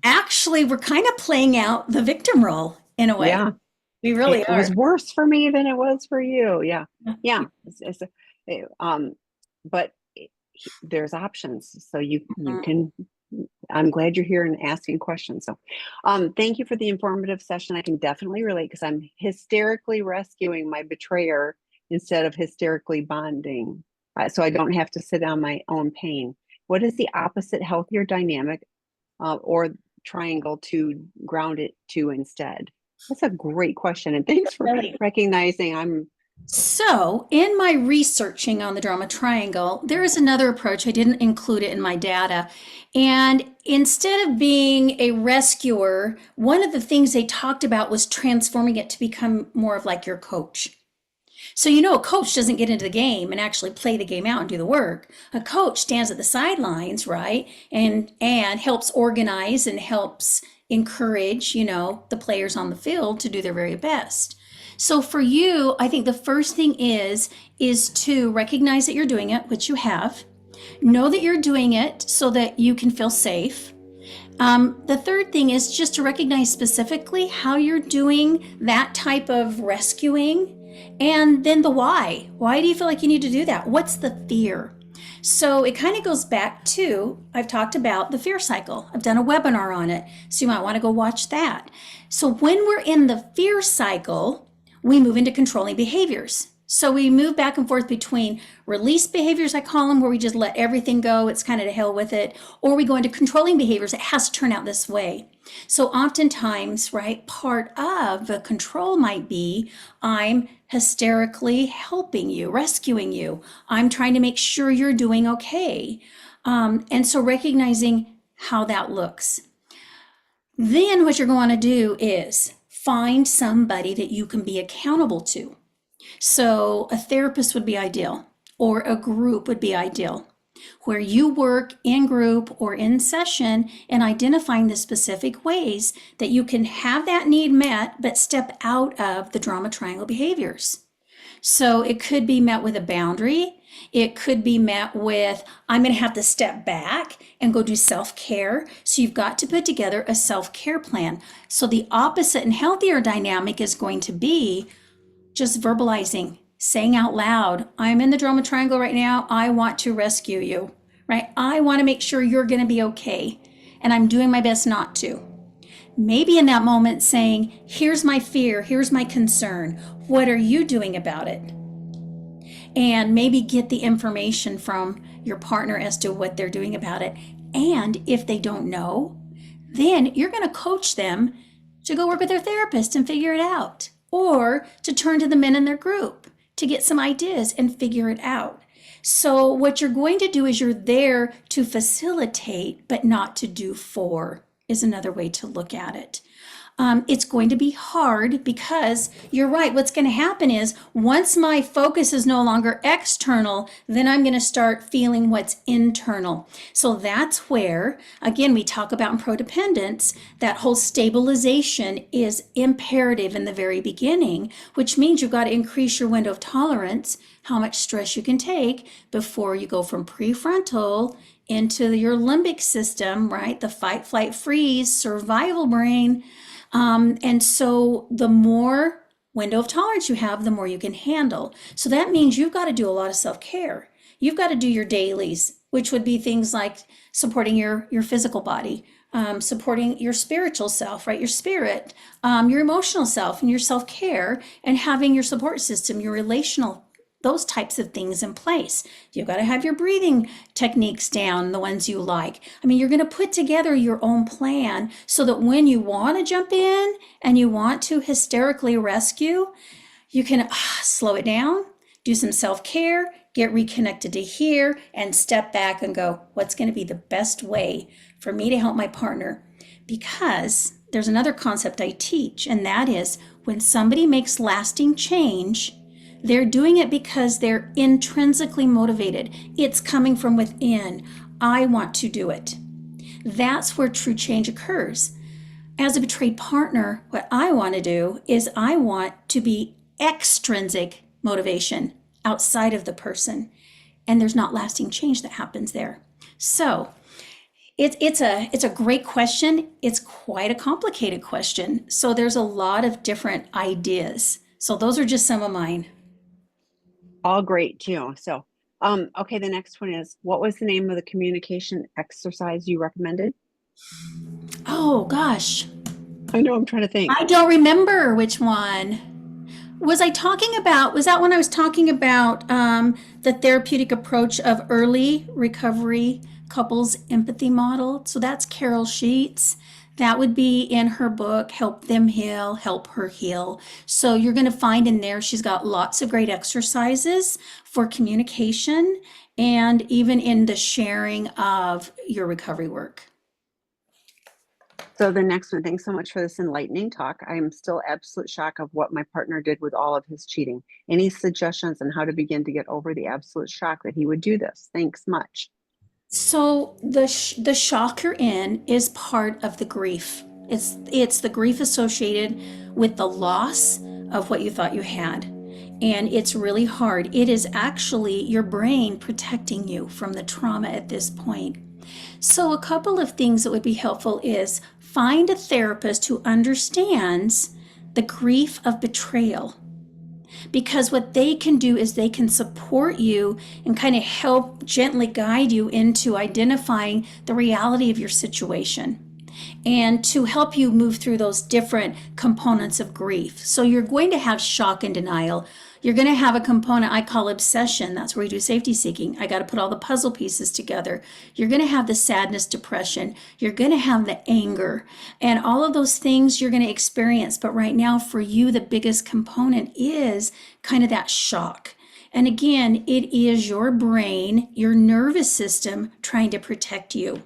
actually, we're kind of playing out the victim role in a way. Yeah. We really it are. was worse for me than it was for you. Yeah. But there's options. So you can, I'm glad you're here and asking questions. So thank you for the informative session. I can definitely relate because I'm hysterically rescuing my betrayer instead of hysterically bonding. So I don't have to sit on my own pain. What is the opposite, healthier dynamic or triangle to ground it to instead? That's a great question. And thanks for recognizing So, in my researching on the drama triangle, there is another approach. I didn't include it in my data. And instead of being a rescuer, one of the things they talked about was transforming it to become more of like your coach. So, a coach doesn't get into the game and actually play the game out and do the work. A coach stands at the sidelines, right? And helps organize and helps encourage, the players on the field to do their very best. So for you, I think the first thing is to recognize that you're doing it, which you have. Know that you're doing it so that you can feel safe. The third thing is just to recognize specifically how you're doing that type of rescuing. And then the why. Why do you feel like you need to do that? What's the fear? So it kind of goes back to, I've talked about the fear cycle. I've done a webinar on it. So you might want to go watch that. So when we're in the fear cycle, we move into controlling behaviors. So we move back and forth between release behaviors, I call them, where we just let everything go. It's kind of to hell with it. Or we go into controlling behaviors. It has to turn out this way. So oftentimes, right, part of the control might be I'm hysterically helping you, rescuing you. I'm trying to make sure you're doing okay. And so recognizing how that looks. Then what you're going to do is find somebody that you can be accountable to. So a therapist would be ideal, or a group would be ideal, where you work in group or in session and identifying the specific ways that you can have that need met, but step out of the drama triangle behaviors. So it could be met with a boundary. It could be met with, I'm going to have to step back and go do self-care. So you've got to put together a self-care plan. So the opposite and healthier dynamic is going to be just verbalizing, saying out loud, I'm in the drama triangle right now. I want to rescue you, right? I want to make sure you're going to be okay. And I'm doing my best not to. Maybe in that moment saying, here's my fear, here's my concern. What are you doing about it? And maybe get the information from your partner as to what they're doing about it. And if they don't know, then you're going to coach them to go work with their therapist and figure it out, or to turn to the men in their group to get some ideas and figure it out. So what you're going to do is you're there to facilitate, but not to do for, is another way to look at it. It's going to be hard because you're right. What's going to happen is once my focus is no longer external, then I'm going to start feeling what's internal. So that's where, again, we talk about in codependence, that whole stabilization is imperative in the very beginning, which means you've got to increase your window of tolerance, how much stress you can take before you go from prefrontal into your limbic system, right? The fight, flight, freeze, survival brain. And so the more window of tolerance you have, the more you can handle. So that means you've got to do a lot of self-care. You've got to do your dailies, which would be things like supporting your physical body, supporting your spiritual self, right? Your spirit, your emotional self, and your self-care, and having your support system, your relational, those types of things in place. You've got to have your breathing techniques down, the ones you like. I mean, you're going to put together your own plan so that when you want to jump in and you want to hysterically rescue, you can slow it down, do some self-care, get reconnected to here, and step back and go, what's going to be the best way for me to help my partner? Because there's another concept I teach, and that is when somebody makes lasting change, they're doing it because they're intrinsically motivated. It's coming from within. I want to do it. That's where true change occurs. As a betrayed partner, what I want to do is I want to be extrinsic motivation outside of the person. And there's not lasting change that happens there. So it's a great question. It's quite a complicated question. So there's a lot of different ideas. So those are just some of mine. All great too. So, okay, the next one is, what was the name of the communication exercise you recommended? Oh gosh, I know, I'm trying to think. I don't remember which one. Was I talking about, was that when I was talking about the therapeutic approach of early recovery couples empathy model? So that's Carol Sheets. That would be in her book, Help Them Heal, Help Her Heal. So you're going to find in there, she's got lots of great exercises for communication and even in the sharing of your recovery work. So the next one, thanks so much for this enlightening talk. I am still absolute shock of what my partner did with all of his cheating. Any suggestions on how to begin to get over the absolute shock that he would do this? Thanks much. So the shock you're in is part of the grief. It's the grief associated with the loss of what you thought you had. And it's really hard. It is actually your brain protecting you from the trauma at this point. So a couple of things that would be helpful is find a therapist who understands the grief of betrayal. Because what they can do is they can support you and kind of help gently guide you into identifying the reality of your situation. and to help you move through those different components of grief. So you're going to have shock and denial. You're going to have a component I call obsession. That's where you do safety seeking. I got to put all the puzzle pieces together. You're going to have the sadness, depression. You're going to have the anger. And all of those things you're going to experience. But right now, for you, the biggest component is kind of that shock. And again, it is your brain, your nervous system trying to protect you.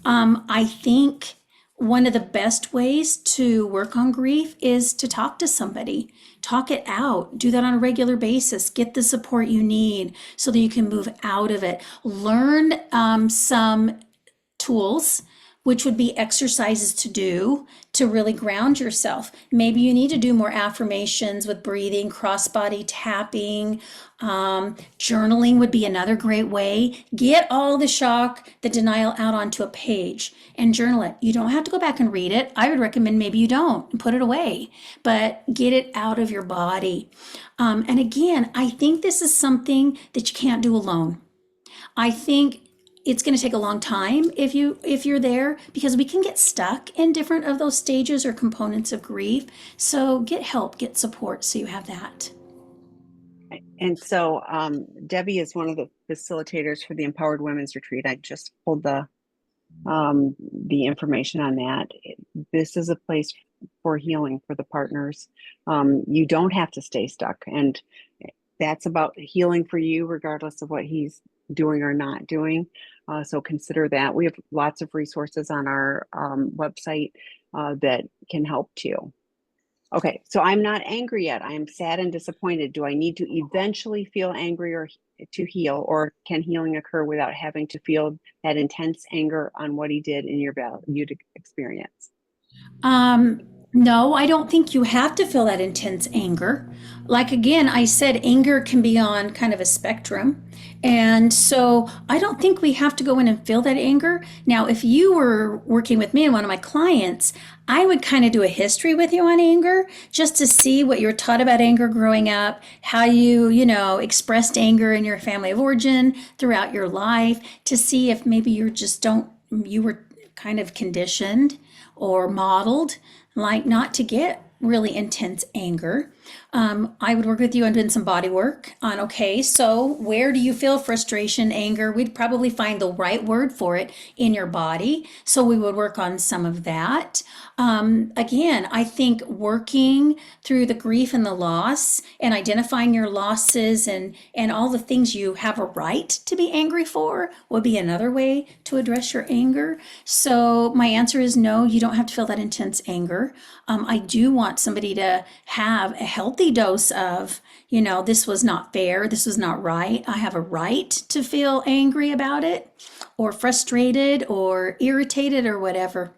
I think one of the best ways to work on grief is to talk to somebody. Talk it out. Do that on a regular basis. Get the support you need so that you can move out of it. Learn some tools, which would be exercises to do to really ground yourself. Maybe you need to do more affirmations with breathing, cross-body tapping. Journaling would be another great way. Get all the shock, the denial out onto a page and journal it. You don't have to go back and read it. I would recommend maybe you don't and put it away, but get it out of your body. And again, I think this is something that you can't do alone. I think it's going to take a long time if you're there, because we can get stuck in different of those stages or components of grief. So get help, get support, so you have that. And so Debbie is one of the facilitators for the Empowered Women's Retreat. I just pulled the information on that. This is a place for healing for the partners. You don't have to stay stuck, and that's about healing for you, regardless of what he's doing or not doing. So consider that. We have lots of resources on our website that can help too. Okay, so I'm not angry yet. I am sad and disappointed. Do I need to eventually feel angry or to heal, or can healing occur without having to feel that intense anger on what he did in your valued experience? No, I don't think you have to feel that intense anger. Like again, I said anger can be on kind of a spectrum. And so I don't think we have to go in and feel that anger. Now, if you were working with me and one of my clients, I would kind of do a history with you on anger just to see what you were taught about anger growing up, how you expressed anger in your family of origin throughout your life, to see if maybe you were kind of conditioned or modeled like not to get really intense anger. I would work with you on doing some body work on, okay, so where do you feel frustration, anger? We'd probably find the right word for it in your body. So we would work on some of that. Again, I think working through the grief and the loss and identifying your losses and all the things you have a right to be angry for would be another way to address your anger. So my answer is no, you don't have to feel that intense anger. I do want somebody to have a healthy dose of, this was not fair, this was not right. I have a right to feel angry about it, or frustrated, or irritated, or whatever.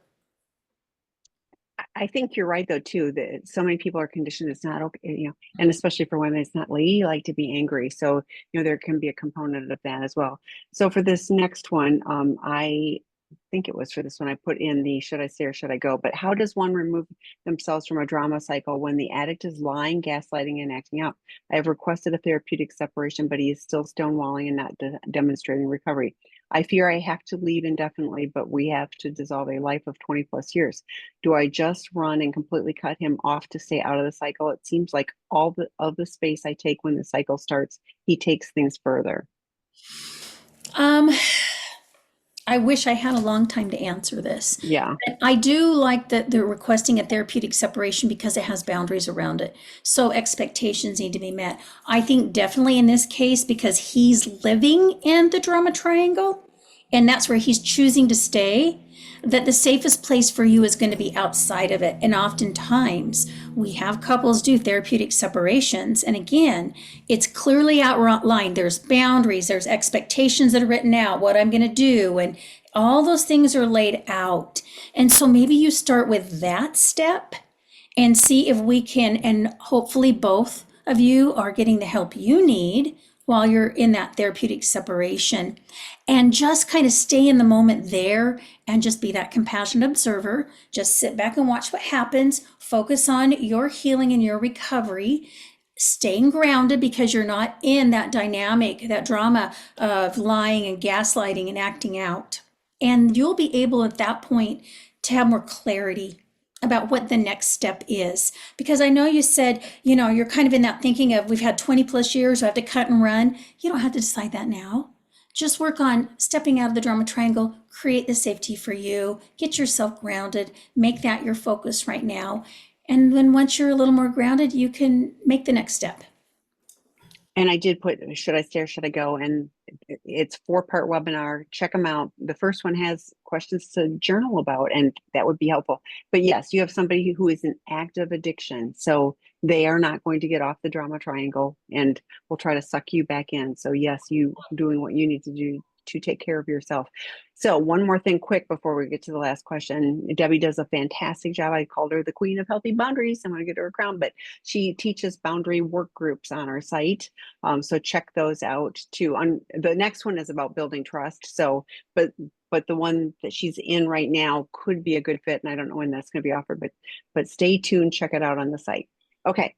I think you're right, though, too, that so many people are conditioned it's not okay, and especially for women, it's not ladylike to be angry. So, there can be a component of that as well. So for this next one, I think it was for this one, I put in the should I stay or should I go? But how does one remove themselves from a drama cycle when the addict is lying, gaslighting, and acting out? I have requested a therapeutic separation, but he is still stonewalling and not demonstrating recovery. I fear I have to leave indefinitely, but we have to dissolve a life of 20 plus years. Do I just run and completely cut him off to stay out of the cycle? It seems like all of the space I take when the cycle starts, he takes things further. I wish I had a long time to answer this. Yeah. But I do like that they're requesting a therapeutic separation because it has boundaries around it. So expectations need to be met. I think definitely in this case, because he's living in the drama triangle and that's where he's choosing to stay, that the safest place for you is going to be outside of it. And oftentimes we have couples do therapeutic separations. And again, it's clearly outlined. There's boundaries, there's expectations that are written out, what I'm going to do. And all those things are laid out. And so maybe you start with that step and see if we can, and hopefully both of you are getting the help you need while you're in that therapeutic separation, and just kind of stay in the moment there and just be that compassionate observer. Just sit back and watch what happens. Focus on your healing and your recovery, staying grounded because you're not in that dynamic, that drama of lying and gaslighting and acting out. And you'll be able at that point to have more clarity about what the next step is. Because I know you said, you're kind of in that thinking of we've had 20 plus years, I have to cut and run. You don't have to decide that now. Just work on stepping out of the drama triangle, create the safety for you, get yourself grounded, make that your focus right now. And then once you're a little more grounded, you can make the next step. And I did put, should I stay or should I go? And it's 4-part webinar. Check them out. The first one has questions to journal about, and that would be helpful. But yes, you have somebody who is in active addiction. So they are not going to get off the drama triangle and will try to suck you back in. So yes, you doing what you need to do to take care of yourself. So one more thing quick before we get to the last question. Debbie does a fantastic job. I called her the queen of healthy boundaries. I'm going to get her a crown, but she teaches boundary work groups on our site. So check those out too. The next one is about building trust. So, but the one that she's in right now could be a good fit. And I don't know when that's going to be offered, but stay tuned, check it out on the site. Okay.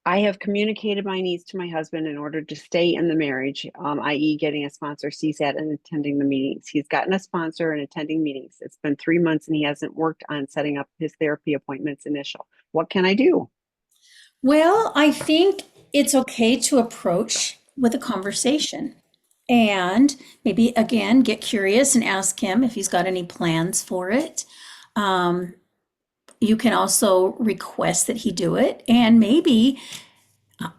I have communicated my needs to my husband in order to stay in the marriage, i.e. getting a sponsor, CSAT, and attending the meetings. He's gotten a sponsor and attending meetings. It's been 3 months and he hasn't worked on setting up his therapy appointments initial. What can I do? Well, I think it's okay to approach with a conversation and maybe again get curious and ask him if he's got any plans for it. Um, you can also request that he do it, and maybe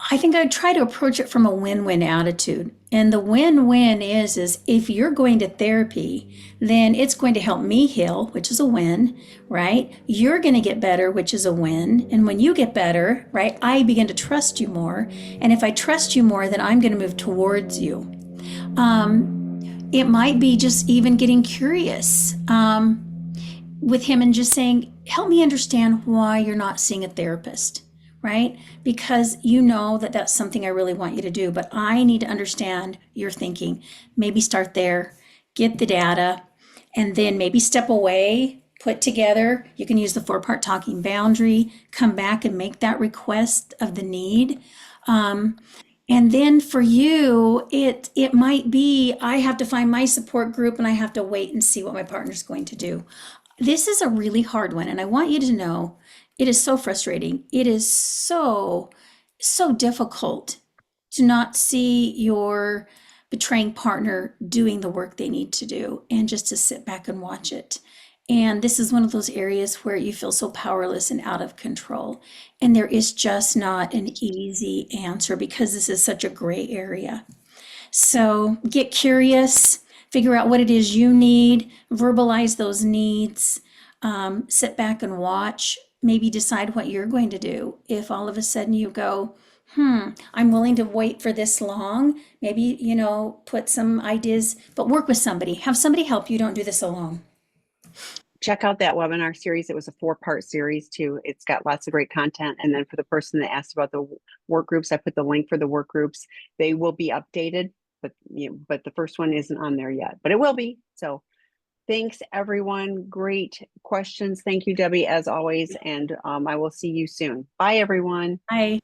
I think I'd try to approach it from a win-win attitude. And the win-win is if you're going to therapy, then it's going to help me heal, which is a win, right? You're going to get better, which is a win. And when you get better, right, I begin to trust you more. And if I trust you more, then I'm going to move towards you. It might be just even getting curious with him and just saying, help me understand why you're not seeing a therapist, right? Because you know that that's something I really want you to do, but I need to understand your thinking. Maybe start there, get the data, and then maybe step away, put together. You can use the 4-part talking boundary, come back and make that request of the need. And then for you, it might be I have to find my support group and I have to wait and see what my partner's going to do. This is a really hard one, and I want you to know it is so frustrating. It is so difficult to not see your betraying partner doing the work they need to do and just to sit back and watch it. And this is one of those areas where you feel so powerless and out of control. And there is just not an easy answer because this is such a gray area. So get curious, figure out what it is you need, verbalize those needs, sit back and watch, maybe decide what you're going to do. If all of a sudden you go, I'm willing to wait for this long, maybe, put some ideas, but work with somebody. Have somebody help you. Don't do this alone. Check out that webinar series. It was a 4-part series too. It's got lots of great content. And then for the person that asked about the work groups, I put the link for the work groups. They will be updated, but the first one isn't on there yet, but it will be. So thanks everyone. Great questions. Thank you, Debbie, as always. And I will see you soon. Bye, everyone. Bye.